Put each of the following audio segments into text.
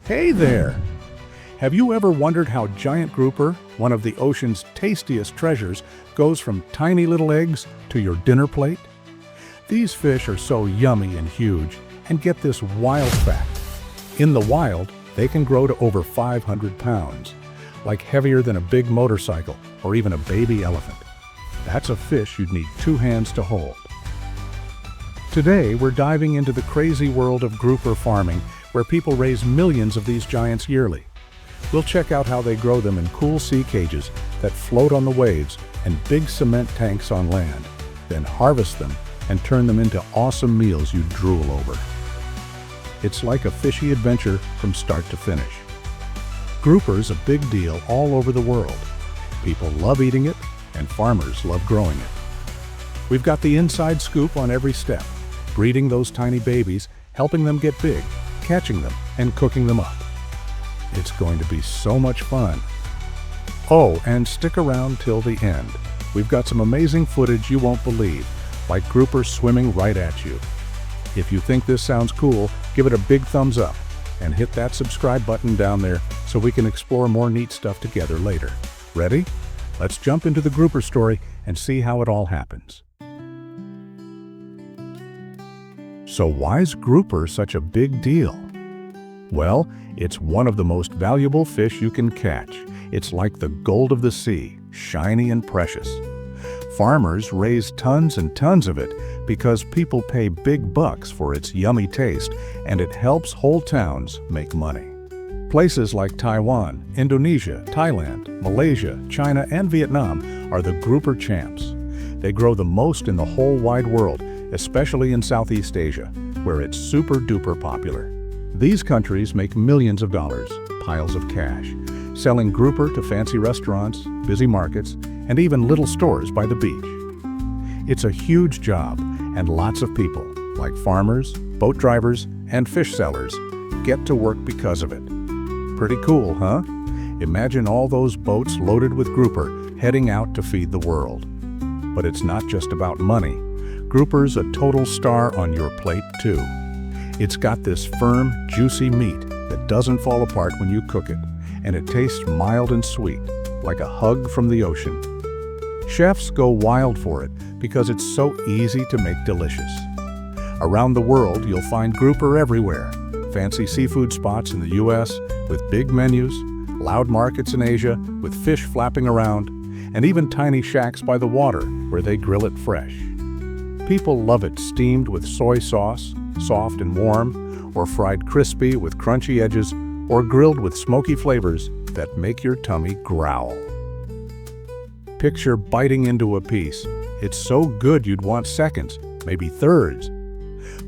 Hey there! Have you ever wondered how giant grouper, one of the ocean's tastiest treasures, goes from tiny little eggs to your dinner plate? These fish are so yummy and huge, and get this wild fact. In the wild, they can grow to over 500 pounds, like heavier than a big motorcycle or even a baby elephant. That's a fish you'd need 2 hands to hold. Today, we're diving into the crazy world of grouper farming, where people raise millions of these giants yearly. We'll check out how they grow them in cool sea cages that float on the waves and big cement tanks on land, then harvest them and turn them into awesome meals you drool over. It's like a fishy adventure from start to finish. Grouper's a big deal all over the world. People love eating it, and farmers love growing it. We've got the inside scoop on every step, breeding those tiny babies, helping them get big, catching them, and cooking them up. It's going to be so much fun. Oh, and stick around till the end. We've got some amazing footage you won't believe, like grouper swimming right at you. If you think this sounds cool, give it a big thumbs up and hit that subscribe button down there so we can explore more neat stuff together later. Ready? Let's jump into the grouper story and see how it all happens. So why's grouper such a big deal? Well, it's one of the most valuable fish you can catch. It's like the gold of the sea, shiny and precious. Farmers raise tons and tons of it because people pay big bucks for its yummy taste, and it helps whole towns make money. Places like Taiwan, Indonesia, Thailand, Malaysia, China, and Vietnam are the grouper champs. They grow the most in the whole wide world, especially in Southeast Asia, where it's super duper popular. These countries make millions of dollars, piles of cash, selling grouper to fancy restaurants, busy markets, and even little stores by the beach. It's a huge job, and lots of people, like farmers, boat drivers, and fish sellers, get to work because of it. Pretty cool, huh? Imagine all those boats loaded with grouper heading out to feed the world. But it's not just about money. Grouper's a total star on your plate, too. It's got this firm, juicy meat that doesn't fall apart when you cook it, and it tastes mild and sweet, like a hug from the ocean. Chefs go wild for it because it's so easy to make delicious. Around the world, you'll find grouper everywhere. Fancy seafood spots in the US with big menus, loud markets in Asia with fish flapping around, and even tiny shacks by the water where they grill it fresh. People love it steamed with soy sauce, soft and warm, or fried crispy with crunchy edges, or grilled with smoky flavors that make your tummy growl. Picture biting into a piece. It's so good you'd want seconds, maybe thirds.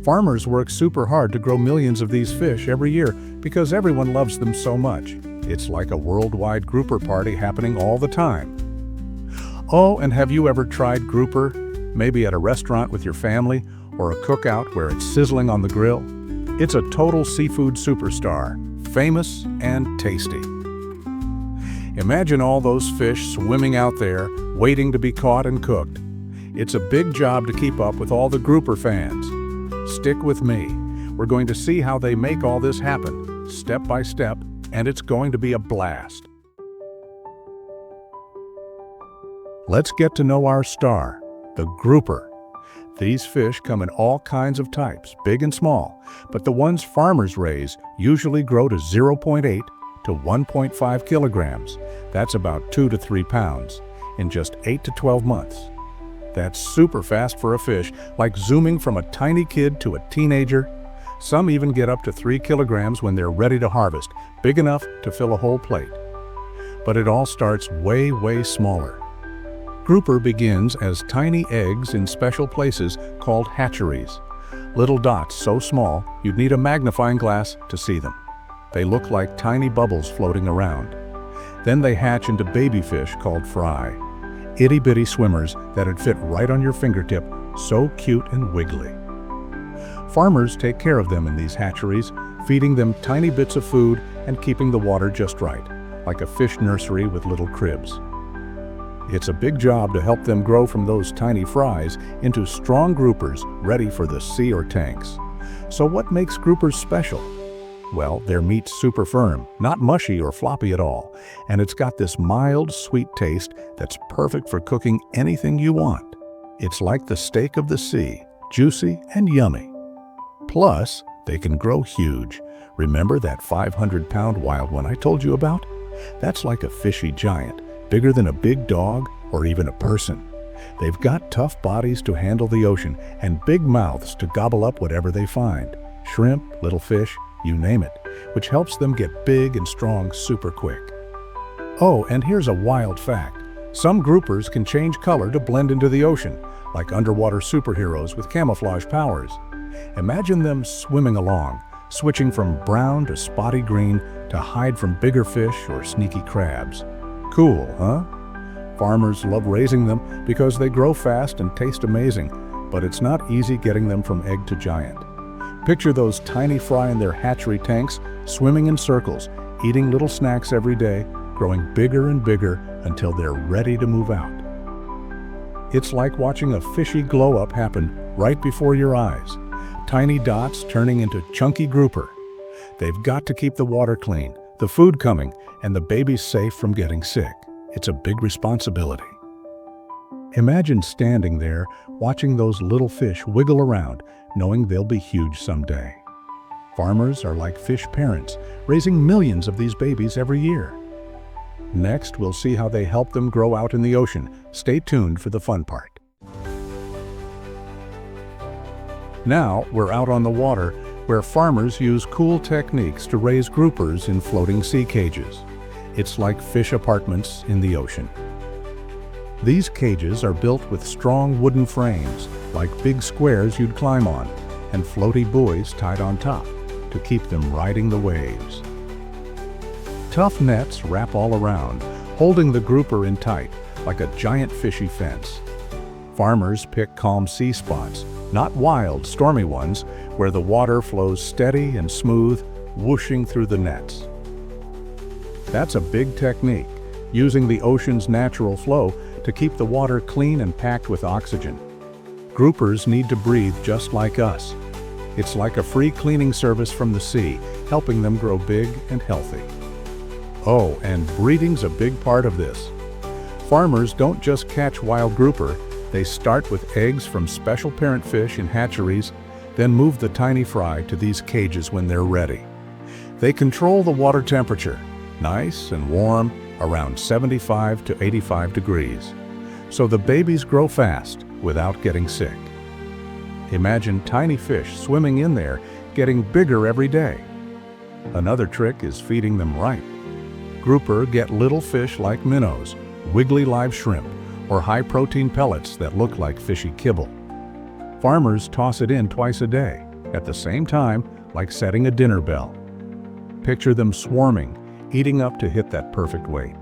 Farmers work super hard to grow millions of these fish every year because everyone loves them so much. It's like a worldwide grouper party happening all the time. Oh, and have you ever tried grouper? Maybe at a restaurant with your family, or a cookout where it's sizzling on the grill? It's a total seafood superstar, famous and tasty. Imagine all those fish swimming out there, waiting to be caught and cooked. It's a big job to keep up with all the grouper fans. Stick with me. We're going to see how they make all this happen, step by step, and it's going to be a blast. Let's get to know our star, the grouper. These fish come in all kinds of types, big and small, but the ones farmers raise usually grow to 0.8 to 1.5 kilograms. That's about 2 to 3 pounds in just 8 to 12 months. That's super fast for a fish, like zooming from a tiny kid to a teenager. Some even get up to 3 kilograms when they're ready to harvest, big enough to fill a whole plate. But it all starts way, way smaller. Grouper begins as tiny eggs in special places called hatcheries. Little dots so small you'd need a magnifying glass to see them. They look like tiny bubbles floating around. Then they hatch into baby fish called fry. Itty-bitty swimmers that'd fit right on your fingertip, so cute and wiggly. Farmers take care of them in these hatcheries, feeding them tiny bits of food and keeping the water just right, like a fish nursery with little cribs. It's a big job to help them grow from those tiny fries into strong groupers ready for the sea or tanks. So what makes groupers special? Well, their meat's super firm, not mushy or floppy at all, and it's got this mild, sweet taste that's perfect for cooking anything you want. It's like the steak of the sea, juicy and yummy. Plus, they can grow huge. Remember that 500-pound wild one I told you about? That's like a fishy giant, bigger than a big dog or even a person. They've got tough bodies to handle the ocean and big mouths to gobble up whatever they find. Shrimp, little fish, you name it, which helps them get big and strong super quick. Oh, and here's a wild fact. Some groupers can change color to blend into the ocean, like underwater superheroes with camouflage powers. Imagine them swimming along, switching from brown to spotty green to hide from bigger fish or sneaky crabs. Cool, huh? Farmers love raising them because they grow fast and taste amazing, but it's not easy getting them from egg to giant. Picture those tiny fry in their hatchery tanks, swimming in circles, eating little snacks every day, growing bigger and bigger until they're ready to move out. It's like watching a fishy glow-up happen right before your eyes. Tiny dots turning into chunky grouper. They've got to keep the water clean, the food coming, and the babies safe from getting sick. It's a big responsibility. Imagine standing there, watching those little fish wiggle around, knowing they'll be huge someday. Farmers are like fish parents, raising millions of these babies every year. Next, we'll see how they help them grow out in the ocean. Stay tuned for the fun part. Now, we're out on the water, where farmers use cool techniques to raise groupers in floating sea cages. It's like fish apartments in the ocean. These cages are built with strong wooden frames, like big squares you'd climb on, and floaty buoys tied on top to keep them riding the waves. Tough nets wrap all around, holding the grouper in tight, like a giant fishy fence. Farmers pick calm sea spots, not wild, stormy ones, where the water flows steady and smooth, whooshing through the nets. That's a big technique, using the ocean's natural flow to keep the water clean and packed with oxygen. Groupers need to breathe just like us. It's like a free cleaning service from the sea, helping them grow big and healthy. Oh, and breeding's a big part of this. Farmers don't just catch wild grouper, they start with eggs from special parent fish in hatcheries, then move the tiny fry to these cages when they're ready. They control the water temperature, nice and warm, around 75 to 85 degrees. So the babies grow fast without getting sick. Imagine tiny fish swimming in there, getting bigger every day. Another trick is feeding them right. Grouper get little fish like minnows, wiggly live shrimp, or high-protein pellets that look like fishy kibble. Farmers toss it in twice a day, at the same time like setting a dinner bell. Picture them swarming, eating up to hit that perfect weight.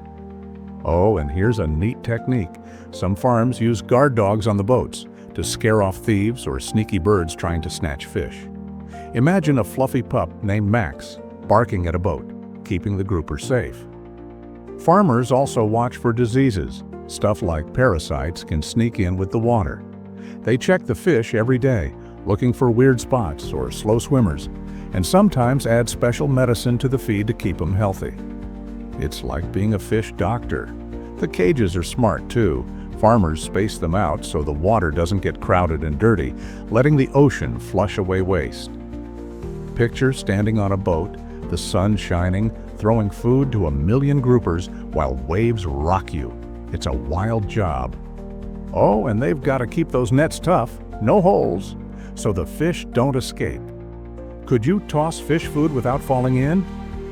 Oh, and here's a neat technique. Some farms use guard dogs on the boats to scare off thieves or sneaky birds trying to snatch fish. Imagine a fluffy pup named Max barking at a boat, keeping the grouper safe. Farmers also watch for diseases. Stuff like parasites can sneak in with the water. They check the fish every day, looking for weird spots or slow swimmers, and sometimes add special medicine to the feed to keep them healthy. It's like being a fish doctor. The cages are smart too. Farmers space them out so the water doesn't get crowded and dirty, letting the ocean flush away waste. Picture standing on a boat, the sun shining, throwing food to 1 million groupers while waves rock you. It's a wild job. Oh, and they've got to keep those nets tough, no holes, so the fish don't escape. Could you toss fish food without falling in?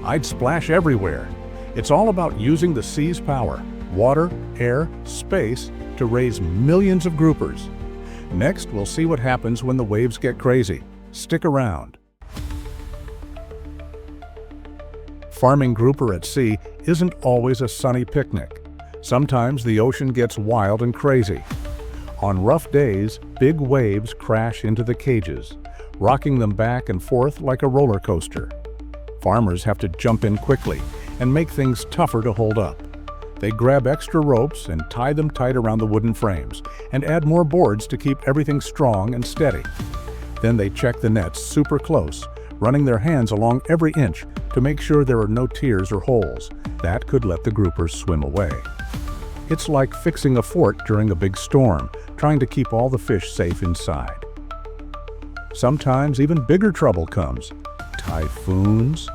I'd splash everywhere. It's all about using the sea's power, water, air, space, to raise millions of groupers. Next, we'll see what happens when the waves get crazy. Stick around. Farming grouper at sea isn't always a sunny picnic. Sometimes the ocean gets wild and crazy. On rough days, big waves crash into the cages, rocking them back and forth like a roller coaster. Farmers have to jump in quickly and make things tougher to hold up. They grab extra ropes and tie them tight around the wooden frames and add more boards to keep everything strong and steady. Then they check the nets super close, running their hands along every inch to make sure there are no tears or holes. That could let the groupers swim away. It's like fixing a fort during a big storm, trying to keep all the fish safe inside. Sometimes even bigger trouble comes. Typhoons.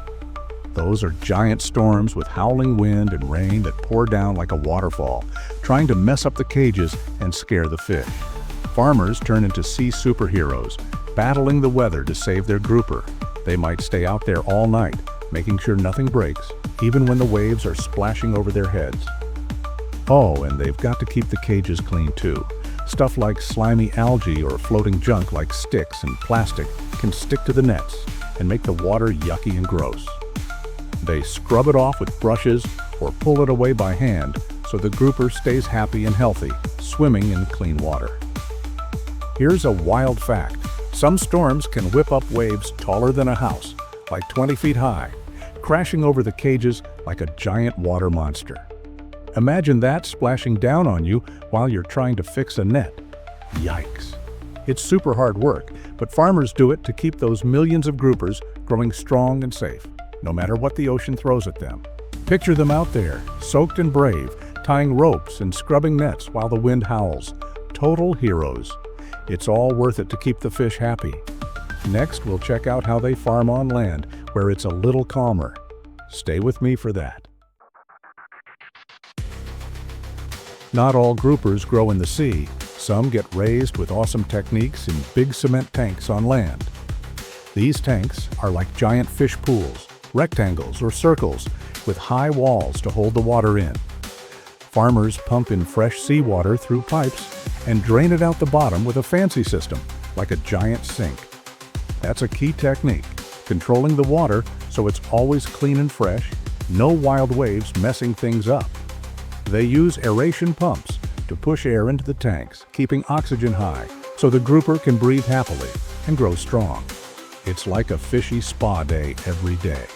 Those are giant storms with howling wind and rain that pour down like a waterfall, trying to mess up the cages and scare the fish. Farmers turn into sea superheroes, battling the weather to save their grouper. They might stay out there all night, making sure nothing breaks, even when the waves are splashing over their heads. Oh, and they've got to keep the cages clean too. Stuff like slimy algae or floating junk like sticks and plastic can stick to the nets and make the water yucky and gross. They scrub it off with brushes or pull it away by hand so the grouper stays happy and healthy, swimming in clean water. Here's a wild fact. Some storms can whip up waves taller than a house, like 20 feet high, crashing over the cages like a giant water monster. Imagine that splashing down on you while you're trying to fix a net. Yikes. It's super hard work, but farmers do it to keep those millions of groupers growing strong and safe, no matter what the ocean throws at them. Picture them out there, soaked and brave, tying ropes and scrubbing nets while the wind howls. Total heroes. It's all worth it to keep the fish happy. Next, we'll check out how they farm on land, where it's a little calmer. Stay with me for that. Not all groupers grow in the sea. Some get raised with awesome techniques in big cement tanks on land. These tanks are like giant fish pools, rectangles or circles with high walls to hold the water in. Farmers pump in fresh seawater through pipes and drain it out the bottom with a fancy system, like a giant sink. That's a key technique, controlling the water so it's always clean and fresh, no wild waves messing things up. They use aeration pumps to push air into the tanks, keeping oxygen high so the grouper can breathe happily and grow strong. It's like a fishy spa day every day.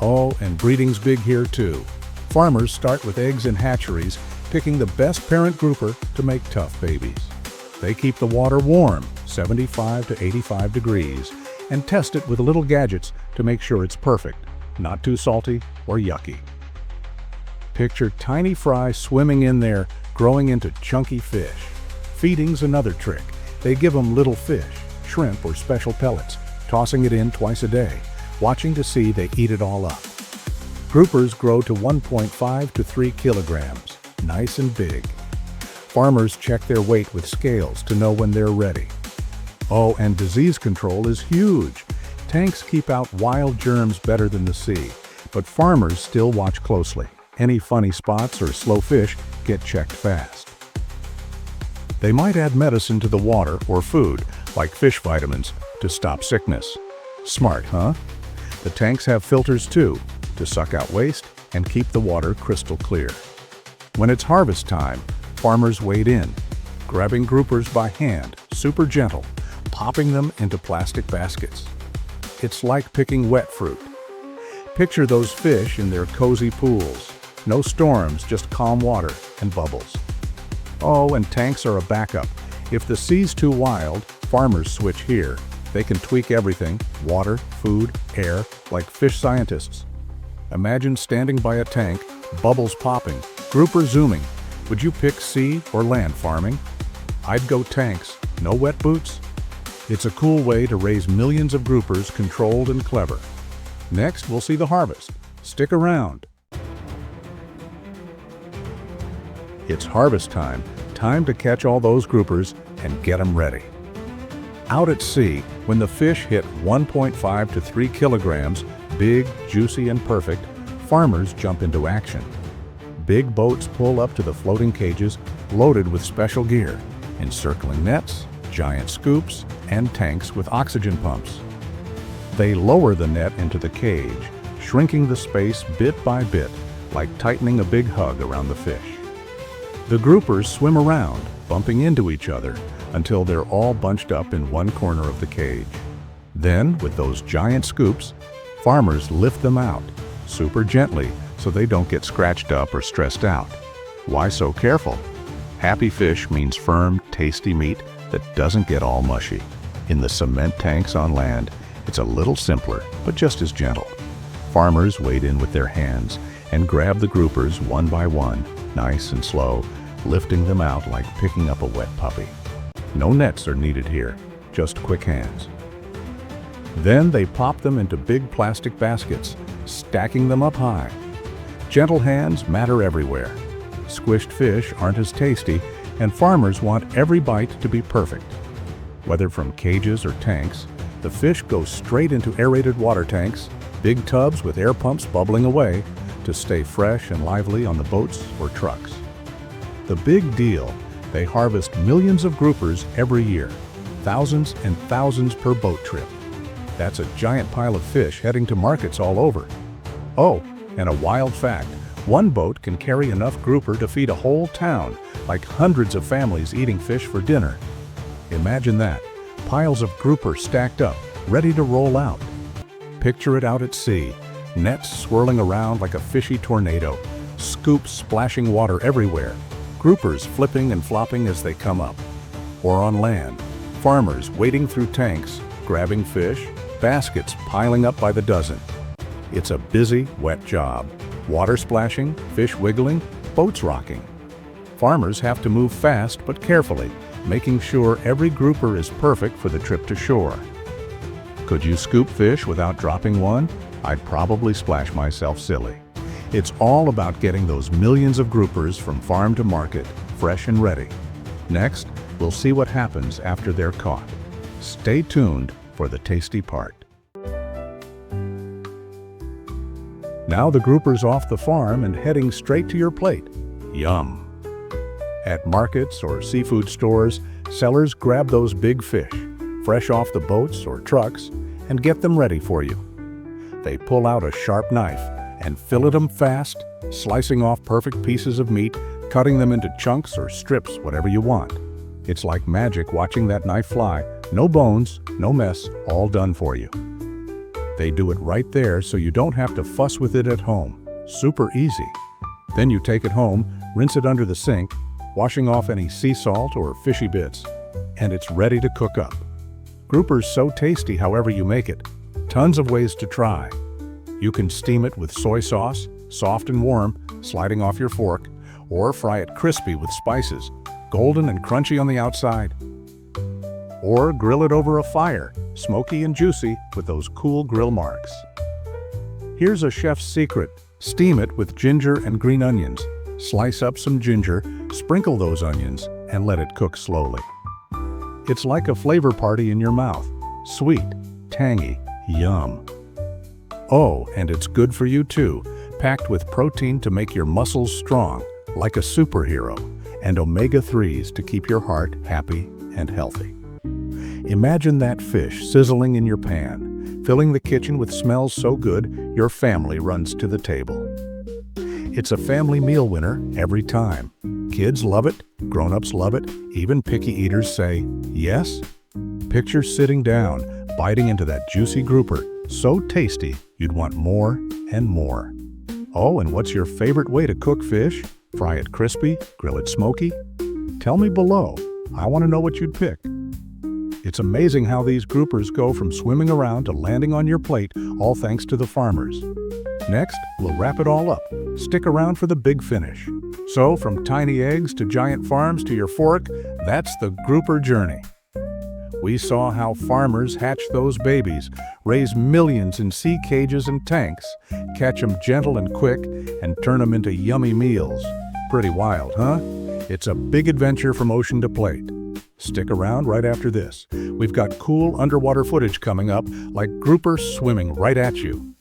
Oh, and breeding's big here too. Farmers start with eggs in hatcheries, picking the best parent grouper to make tough babies. They keep the water warm, 75 to 85 degrees, and test it with little gadgets to make sure it's perfect, not too salty or yucky. Picture tiny fry swimming in there, growing into chunky fish. Feeding's another trick. They give them little fish, shrimp, or special pellets, tossing it in twice a day, watching to see they eat it all up. Groupers grow to 1.5 to 3 kilograms, nice and big. Farmers check their weight with scales to know when they're ready. Oh, and disease control is huge. Tanks keep out wild germs better than the sea, but farmers still watch closely. Any funny spots or slow fish get checked fast. They might add medicine to the water or food, like fish vitamins, to stop sickness. Smart, huh? The tanks have filters too, to suck out waste and keep the water crystal clear. When it's harvest time, farmers wade in, grabbing groupers by hand, super gentle, popping them into plastic baskets. It's like picking wet fruit. Picture those fish in their cozy pools. No storms, just calm water and bubbles. Oh, and tanks are a backup. If the sea's too wild, farmers switch here. They can tweak everything, water, food, air, like fish scientists. Imagine standing by a tank, bubbles popping, grouper zooming. Would you pick sea or land farming? I'd go tanks. No wet boots? It's a cool way to raise millions of groupers controlled and clever. Next, we'll see the harvest. Stick around. It's harvest time, time to catch all those groupers and get them ready. Out at sea, when the fish hit 1.5 to 3 kilograms, big, juicy, and perfect, farmers jump into action. Big boats pull up to the floating cages loaded with special gear, encircling nets, giant scoops, and tanks with oxygen pumps. They lower the net into the cage, shrinking the space bit by bit, like tightening a big hug around the fish. The groupers swim around, bumping into each other, until they're all bunched up in one corner of the cage. Then, with those giant scoops, farmers lift them out, super gently so they don't get scratched up or stressed out. Why so careful? Happy fish means firm, tasty meat that doesn't get all mushy. In the cement tanks on land, It's a little simpler, but just as gentle. Farmers wade in with their hands and grab the groupers one by one, nice and slow, lifting them out like picking up a wet puppy. No nets are needed here, just quick hands. Then they pop them into big plastic baskets, stacking them up high. Gentle hands matter everywhere. Squished fish aren't as tasty, and farmers want every bite to be perfect. Whether from cages or tanks, the fish go straight into aerated water tanks, big tubs with air pumps bubbling away, to stay fresh and lively on the boats or trucks. The big deal, they harvest millions of groupers every year, thousands and thousands per boat trip. That's a giant pile of fish heading to markets all over. Oh, and a wild fact, one boat can carry enough grouper to feed a whole town, like hundreds of families eating fish for dinner. Imagine that, piles of grouper stacked up, ready to roll out. Picture it out at sea, nets swirling around like a fishy tornado, scoops splashing water everywhere, groupers flipping and flopping as they come up. Or on land, farmers wading through tanks, grabbing fish, baskets piling up by the dozen. It's a busy, wet job. Water splashing, fish wiggling, boats rocking. Farmers have to move fast but carefully, making sure every grouper is perfect for the trip to shore. Could you scoop fish without dropping one? I'd probably splash myself silly. It's all about getting those millions of groupers from farm to market, fresh and ready. Next, we'll see what happens after they're caught. Stay tuned for the tasty part. Now the grouper's off the farm and heading straight to your plate. Yum! At markets or seafood stores, sellers grab those big fish, fresh off the boats or trucks, and get them ready for you. They pull out a sharp knife and fillet them fast, slicing off perfect pieces of meat, cutting them into chunks or strips, whatever you want. It's like magic watching that knife fly. No bones, no mess, all done for you. They do it right there so you don't have to fuss with it at home. Super easy. Then you take it home, rinse it under the sink, washing off any sea salt or fishy bits, and it's ready to cook up. Grouper's so tasty however you make it. Tons of ways to try. You can steam it with soy sauce, soft and warm, sliding off your fork, or fry it crispy with spices, golden and crunchy on the outside. Or grill it over a fire, smoky and juicy with those cool grill marks. Here's a chef's secret. Steam it with ginger and green onions. Slice up some ginger, sprinkle those onions, and let it cook slowly. It's like a flavor party in your mouth. Sweet, tangy, yum. Oh, and it's good for you too, packed with protein to make your muscles strong, like a superhero, and omega-3s to keep your heart happy and healthy. Imagine that fish sizzling in your pan, filling the kitchen with smells so good your family runs to the table. It's a family meal winner every time. Kids love it, grown-ups love it, even picky eaters say, yes? Picture sitting down, biting into that juicy grouper, so tasty you'd want more and more. Oh, and what's your favorite way to cook fish? Fry it crispy, grill it smoky? Tell me below. I want to know what you'd pick. It's amazing how these groupers go from swimming around to landing on your plate, all thanks to the farmers. Next, we'll wrap it all up. Stick around for the big finish. So, from tiny eggs to giant farms to your fork, that's the grouper journey. We saw how farmers hatch those babies, raise millions in sea cages and tanks, catch them gentle and quick, and turn them into yummy meals. Pretty wild, huh? It's a big adventure from ocean to plate. Stick around right after this. We've got cool underwater footage coming up, like grouper swimming right at you.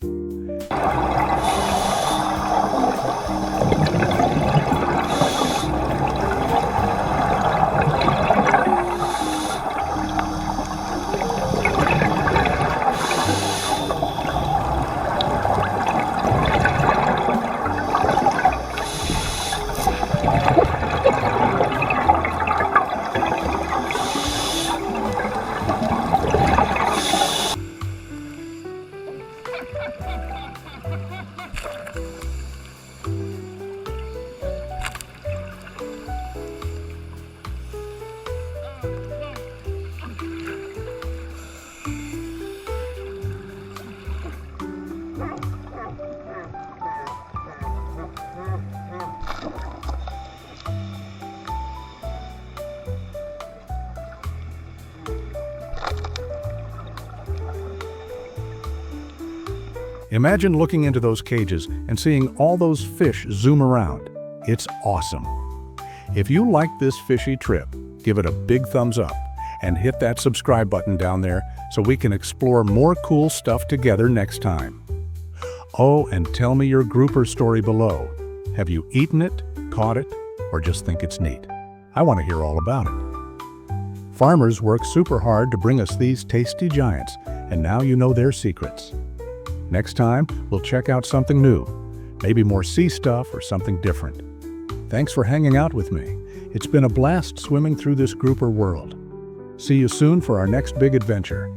Imagine looking into those cages and seeing all those fish zoom around. It's awesome. If you like this fishy trip, give it a big thumbs up and hit that subscribe button down there so we can explore more cool stuff together next time. Oh, and tell me your grouper story below. Have you eaten it, caught it, or just think it's neat? I want to hear all about it. Farmers work super hard to bring us these tasty giants, and now you know their secrets. Next time, we'll check out something new, maybe more sea stuff or something different. Thanks for hanging out with me. It's been a blast swimming through this grouper world. See you soon for our next big adventure.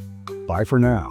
Bye for now.